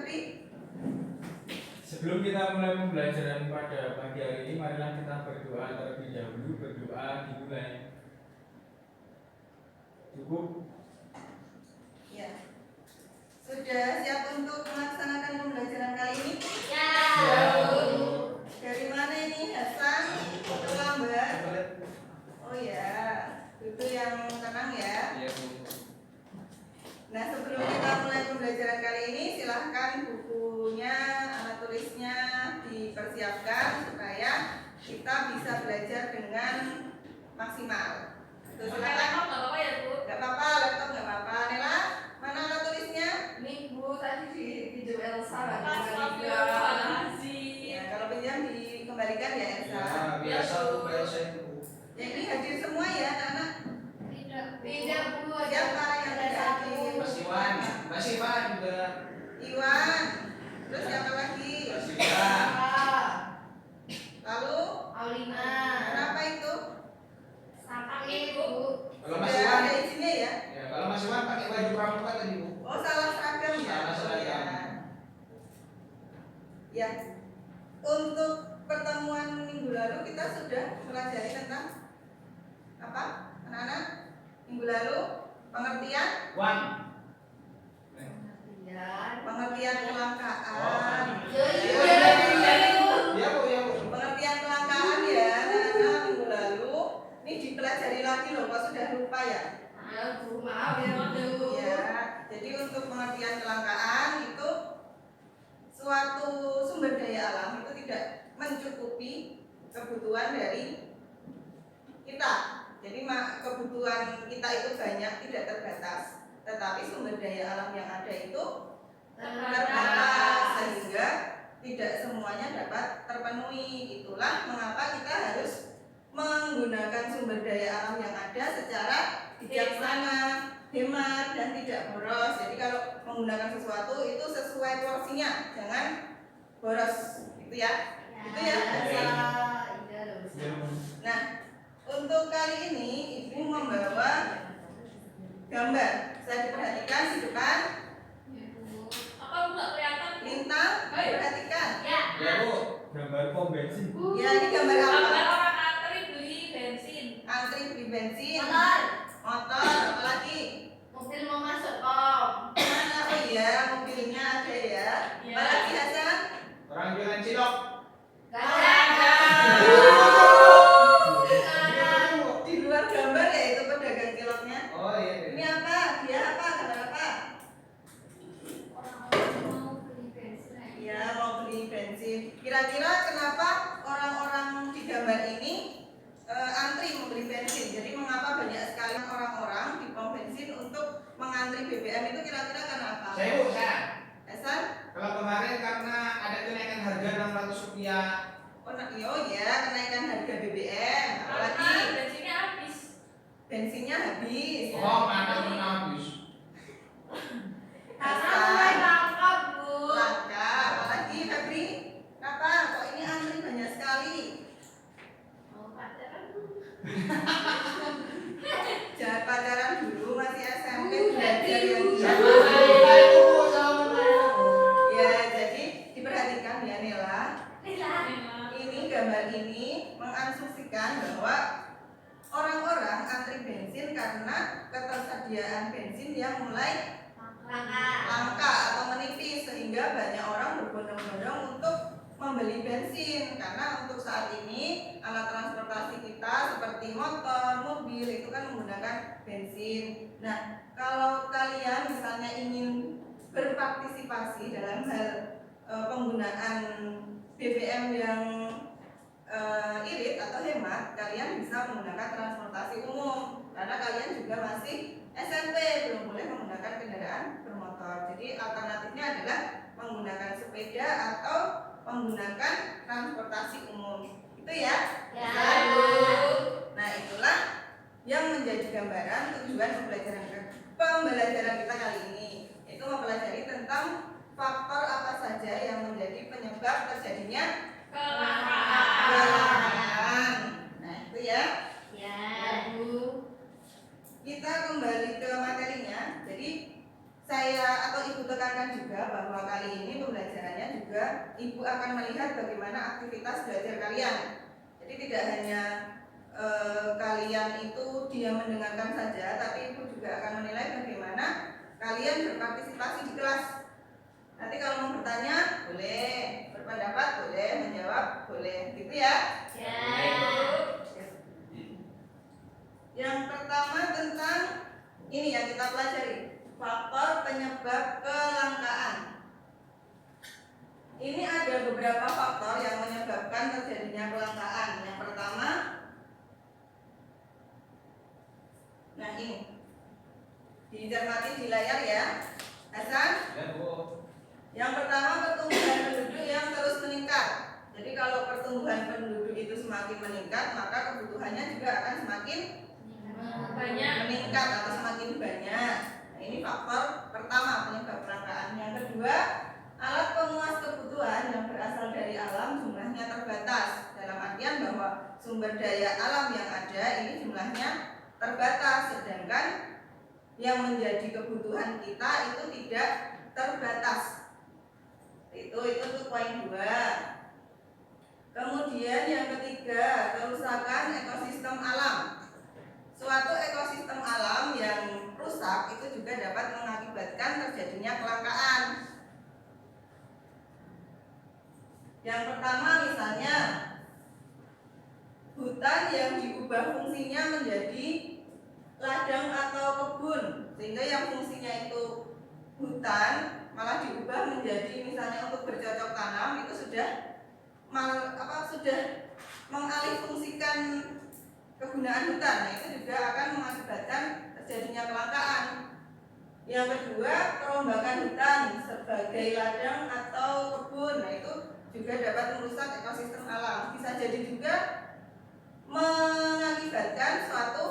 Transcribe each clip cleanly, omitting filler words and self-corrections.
Febri? Sebelum kita mulai pembelajaran pada pagi hari ini, marilah kita berdoa terlebih dahulu. Berdoa dimulai. Cukup? Ya. Sudah siap untuk melaksanakan pembelajaran kali ini? Ya. Dari mana ini? Hasan? Terlambat? Oh ya, itu yang tenang ya. Iya, Bu. Nah, sebelum kita mulai pembelajaran kali ini, silahkan bukunya, alat tulisnya dipersiapkan supaya kita bisa belajar dengan maksimal. Tuh, silakan. Laptop nggak apa-apa ya, Bu? Nggak apa-apa, laptop nggak apa-apa. Nela, mana alat tulisnya? Ini Bu tadi di Elsa nggak Astagfirullahaladzim. Ya, kalau pinjam dikembalikan ya, Elsa. Ya, biasa tuh bayar saya itu. Ya, ini hadir semua ya, anak. Tidak Bu, Siapa yang tidak hadir? Mas Iwan, Mas Iwan juga. Iwan. Terus siapa lagi? Mas Iwan. Lalu, Aulina. kenapa itu? Sama Ibu. Kalau Mas Sudah Iwan, ada izinnya ya? ya kalau Mas Iwan pakai baju pramuka tadi, Bu. Oh, salah seragam ya? Salah seragam. Ya. Untuk pertemuan minggu lalu kita sudah pelajari tentang apa? Anak-anak? Minggu lalu pengertian pengertian kelangkaan. Iya, Bu, ya, Bu. Pengertian kelangkaan ya, anak-anak minggu lalu. Ini dipelajari lagi loh, kok sudah lupa ya? Ya Bu, maaf ya Bu. Ya, jadi untuk pengertian kelangkaan itu suatu sumber daya alam itu tidak mencukupi kebutuhan dari kita. Jadi kebutuhan kita itu banyak, tidak terbatas. Tetapi sumber daya alam yang ada itu terbatas sehingga tidak semuanya dapat terpenuhi. Itulah mengapa kita harus menggunakan sumber daya alam yang ada secara bijaksana, hemat dan tidak boros. Jadi kalau menggunakan sesuatu itu sesuai porsinya, jangan boros. Itu ya. Itu ya. Nah, untuk kali ini Ibu membawa gambar. Saya diperhatikan di depan. Apa Bu nggak kelihatan? Lintang, perhatikan. Ya. Ya, Bu. Gambar pom bensin. Ya, ini gambar apa? Gambar orang antri beli bensin. Antri beli bensin, Motor. motor, apalagi? Mobil mau masuk Om. Mana? Oh iya, mobilnya ada ya. Ya. Apalagi Hasan? Orang jualan cilok. Gak ada. Di luar gambar ya itu pedagang ciloknya. Oh, iya. Ini apa? Dia apa? Gambar apa? Ya, mau beli bensin. Kira-kira kenapa orang-orang di gambar ini antri membeli bensin? Jadi mengapa banyak sekali orang-orang di pom bensin untuk mengantri BBM itu kira-kira kenapa? Saya, Bu, saya. Hasan? Kalau kemarin karena ada kenaikan harga Rp600. Oh ya, kenaikan harga BBM. Karena Apalagi bensinnya habis. bensinnya habis. Oh, mana pun habis. Hasan? Langka Bu. Langka. Apalagi Febri? Kenapa? Kok ini antri banyak sekali? Mau pacaran Bu. Jangan pacaran dulu, masih SMP belajar yang Sama saya itu, Bu, sama saya. Ya, jadi diperhatikan ya Nela. Memang. Ini gambar ini mengasumsikan bahwa orang-orang antri bensin karena ketersediaan bensin yang mulai langka atau menipis sehingga banyak orang berbondong-bondong untuk membeli bensin karena untuk saat ini alat transportasi kita seperti motor, mobil itu kan menggunakan bensin. Nah, kalau kalian misalnya ingin berpartisipasi dalam hal penggunaan BBM yang irit atau hemat, kalian bisa menggunakan transportasi umum karena kalian juga masih SMP, belum boleh menggunakan kendaraan bermotor. Jadi alternatifnya adalah menggunakan sepeda atau menggunakan transportasi umum. Itu ya? Ya. Nah, itulah yang menjadi gambaran tujuan pembelajaran kita kali ini, yaitu mempelajari tentang faktor apa saja yang menjadi penyebab terjadinya kelangkaan. Nah, itu ya. Ya Bu. Kita kembali ke materinya. Jadi saya atau Ibu tekankan juga bahwa kali ini ibu akan melihat bagaimana aktivitas belajar kalian. Jadi tidak hanya kalian itu diam mendengarkan saja, tapi ibu juga akan menilai bagaimana kalian berpartisipasi di kelas. Nanti kalau mau bertanya boleh, berpendapat boleh, menjawab boleh, gitu ya. Ya. Yang pertama tentang ini yang kita pelajari, faktor penyebab kelangkaan. Ini ada beberapa faktor yang menyebabkan terjadinya kelangkaan. Yang pertama, nah ini dicermati di layar ya, Hasan. Ya, Bu. Yang pertama, pertumbuhan penduduk yang terus meningkat. Jadi kalau pertumbuhan penduduk itu semakin meningkat, maka kebutuhannya juga akan semakin Banyak. meningkat atau semakin banyak. Nah, ini faktor pertama penyebab kelangkaan. Yang kedua, alat pemuas kebutuhan yang berasal dari alam jumlahnya terbatas. Dalam artian bahwa sumber daya alam yang ada ini jumlahnya terbatas, sedangkan yang menjadi kebutuhan kita itu tidak terbatas. Itu untuk poin 2. Kemudian yang ketiga, kerusakan ekosistem alam. Suatu ekosistem alam yang rusak itu juga dapat mengakibatkan terjadinya kelangkaan. Yang pertama misalnya hutan yang diubah fungsinya menjadi ladang atau kebun, sehingga yang fungsinya itu hutan malah diubah menjadi misalnya untuk bercocok tanam, itu sudah mengalihfungsikan kegunaan hutan. Nah, itu juga akan mengakibatkan terjadinya kelangkaan. Yang kedua, perombakan hutan sebagai ladang atau kebun, nah itu juga dapat merusak ekosistem alam. Bisa jadi juga mengakibatkan suatu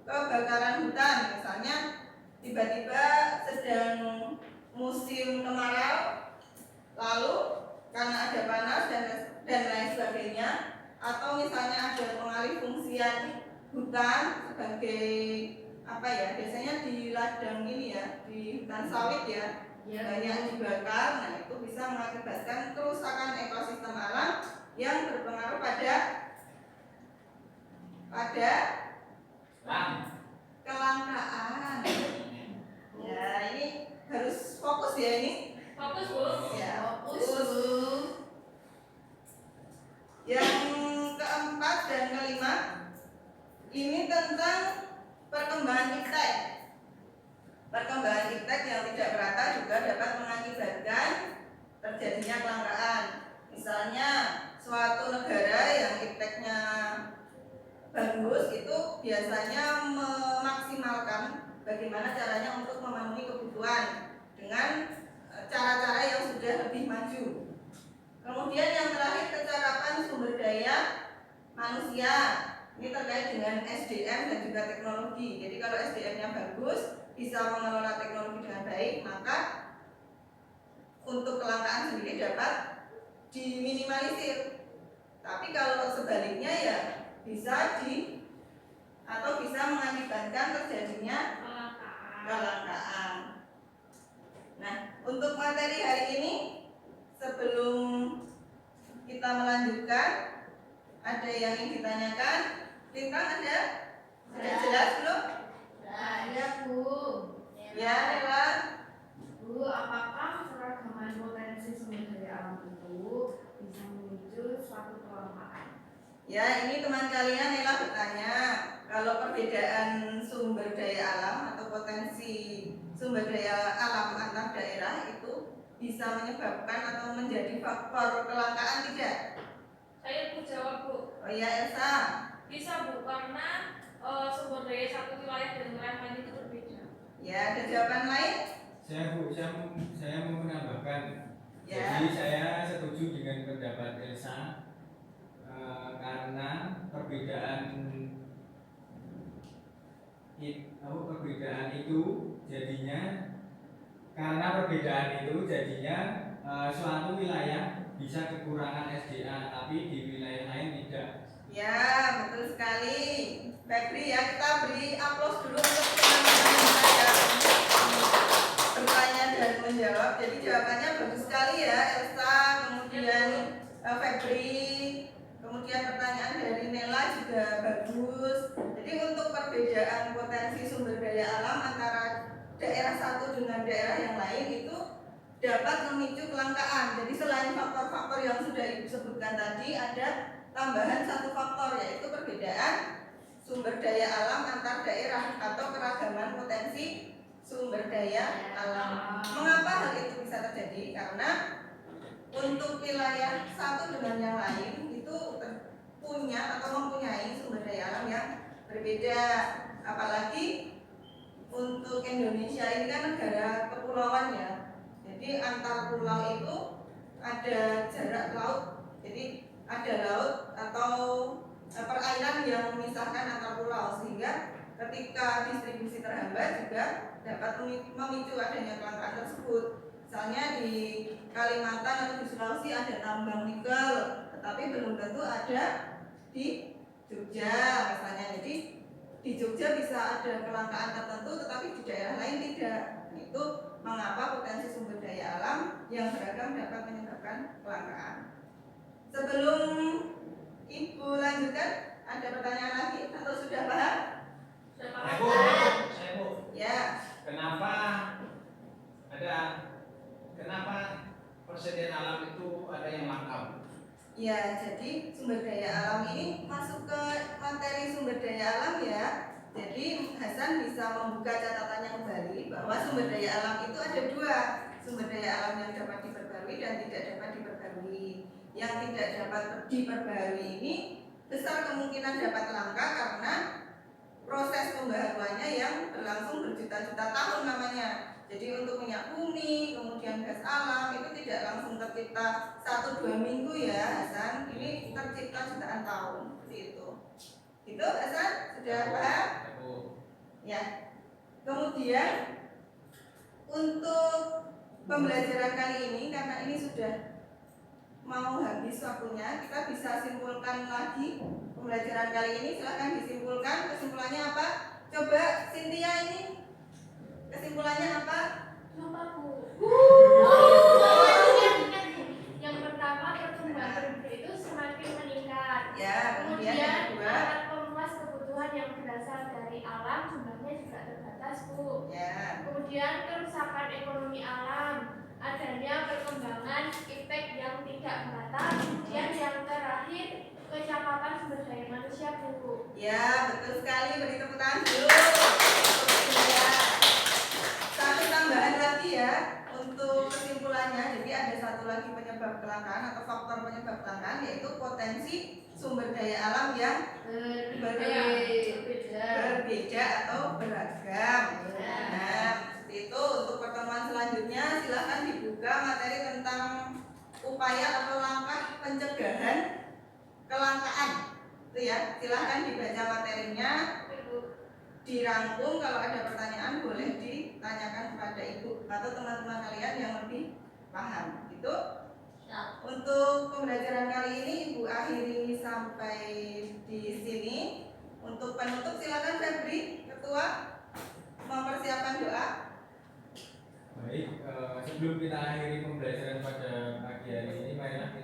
kebakaran hutan, misalnya tiba-tiba sedang musim kemarau, lalu karena ada panas dan lain sebagainya, atau misalnya ada pengalihfungsian hutan sebagai apa ya, biasanya di ladang ini ya, di hutan sawit ya, banyak dibakar. Nah, itu bisa mengakibatkan kerusakan ekosistem alam yang berpengaruh pada kelangkaan. Ya, ini harus fokus ya ini. Fokus, Bu. Ya, fokus. Yang keempat dan kelima, ini tentang perkembangan iptek. Perkembangan iptek yang tidak merata juga dapat mengakibatkan terjadinya kelangkaan. Misalnya suatu negara yang ipteknya bagus itu biasanya memaksimalkan bagaimana caranya untuk memenuhi kebutuhan dengan cara-cara yang sudah lebih maju. Kemudian yang terakhir, kecakapan sumber daya manusia. Ini terkait dengan SDM dan juga teknologi. Jadi kalau SDM-nya bagus, bisa mengelola teknologi dengan baik, maka untuk kelangkaan sendiri dapat diminimalisir. Tapi kalau sebaliknya ya bisa mengakibatkan terjadinya kelangkaan. Nah, untuk materi hari ini, sebelum kita melanjutkan, ada yang ingin ditanyakan? Lintang ada? Sudah jelas belum? Ada, Bu. Ya, Lela. Bu, apakah keragaman potensi sumber daya alam itu bisa memicu suatu kelangkaan? Ya, ini teman kalian Lela bertanya, kalau perbedaan sumber daya alam atau potensi sumber daya alam antar daerah itu bisa menyebabkan atau menjadi faktor kelangkaan tidak? Saya mau jawab, Bu. Oh iya, Elsa. Bisa, Bu, karena sumber daya satu wilayah dan wilayah lain itu berbeda. Ya, ada jawaban lain? Saya mau menambahkan. Ya. Jadi saya setuju dengan pendapat Elsa, karena perbedaan itu jadinya suatu wilayah bisa kekurangan SDA, tapi di wilayah lain tidak. Ya, betul sekali. Bakri ya, kita beri aplaus dulu untuk teman-teman yang bertanya dan menjawab. Jadi jawabannya bagus sekali ya, Elsa, kemudian Febri, kemudian pertanyaan dari Nela juga bagus. Jadi untuk perbedaan potensi sumber daya alam antara daerah satu dengan daerah yang lain itu dapat memicu kelangkaan. Jadi selain faktor-faktor yang sudah Ibu sebutkan tadi, ada tambahan satu faktor, yaitu perbedaan sumber daya alam antar daerah atau keragaman potensi sumber daya alam. Mengapa hal itu bisa terjadi? Karena untuk wilayah satu dengan yang lain itu punya atau mempunyai sumber daya alam yang berbeda. Apalagi untuk Indonesia ini kan negara kepulauan ya. Jadi antar pulau itu ada jarak laut. Jadi ada laut atau perairan yang memisahkan antar pulau, sehingga ketika distribusi terhambat juga dapat memicu adanya kelangkaan tersebut. Misalnya di Kalimantan atau di Sulawesi ada tambang nikel, tetapi belum tentu ada di Jogja misalnya. Jadi di Jogja bisa ada kelangkaan tertentu, tetapi di daerah lain tidak. Nah, itu mengapa potensi sumber daya alam yang beragam dapat menyebabkan kelangkaan. Sebelum Ibu lanjutkan, ada pertanyaan lagi atau sudah paham? Sudah Saya paham? Bu, Ya. kenapa persediaan alam itu ada yang langka? Ya, jadi sumber daya alam ini masuk ke materi sumber daya alam ya. Jadi Hasan bisa membuka catatannya kembali bahwa sumber daya alam itu ada dua. Sumber daya alam yang dapat diperbarui dan tidak dapat diperbarui. Yang tidak dapat diperbarui ini besar kemungkinan dapat langka karena proses pembaharuannya yang berlangsung berjuta-juta tahun namanya. Jadi untuk minyak bumi, kemudian gas alam itu tidak langsung tercipta 1-2 minggu ya Hasan. Ini tercipta jutaan tahun seperti itu. Itu Hasan sudah paham? Ya. Kemudian untuk pembelajaran kali ini, karena ini sudah mau habis waktunya, kita bisa simpulkan lagi pembelajaran kali ini. Silahkan disimpulkan. Kesimpulannya apa? Coba Cynthia ini kesimpulannya apa? Lupa Bu. Yang pertama, pertumbuhan penduduk itu semakin meningkat. Ya, kemudian yang kedua. Alat pemenuhan kebutuhan yang berasal dari alam jumlahnya juga terbatas, Bu. Ya. Kemudian kerusakan ekonomi alam, adanya perkembangan iptek yang tidak merata. Kemudian yang terakhir, kecakapan sumber daya manusia, Bu. Ya, betul sekali. Beri tepuk tangan dulu. Ya. Satu tambahan lagi ya untuk kesimpulannya. Jadi ada satu lagi penyebab kelangkaan atau faktor penyebab kelangkaan, yaitu potensi sumber daya alam yang berbeda atau beragam. Nah, seperti itu. Untuk pertemuan selanjutnya silakan dibuka materi tentang upaya atau langkah pencegahan kelangkaan. Itu ya, silakan dibaca materinya, dirangkum. Kalau ada pertanyaan boleh ditanyakan kepada Ibu atau teman-teman kalian yang lebih paham. Itu untuk pembelajaran kali ini Ibu akhiri sampai di sini. Untuk penutup silakan Febri, Ketua, mempersiapkan doa. Baik, sebelum kita akhiri pembelajaran pada pagi hari ini, marilah kita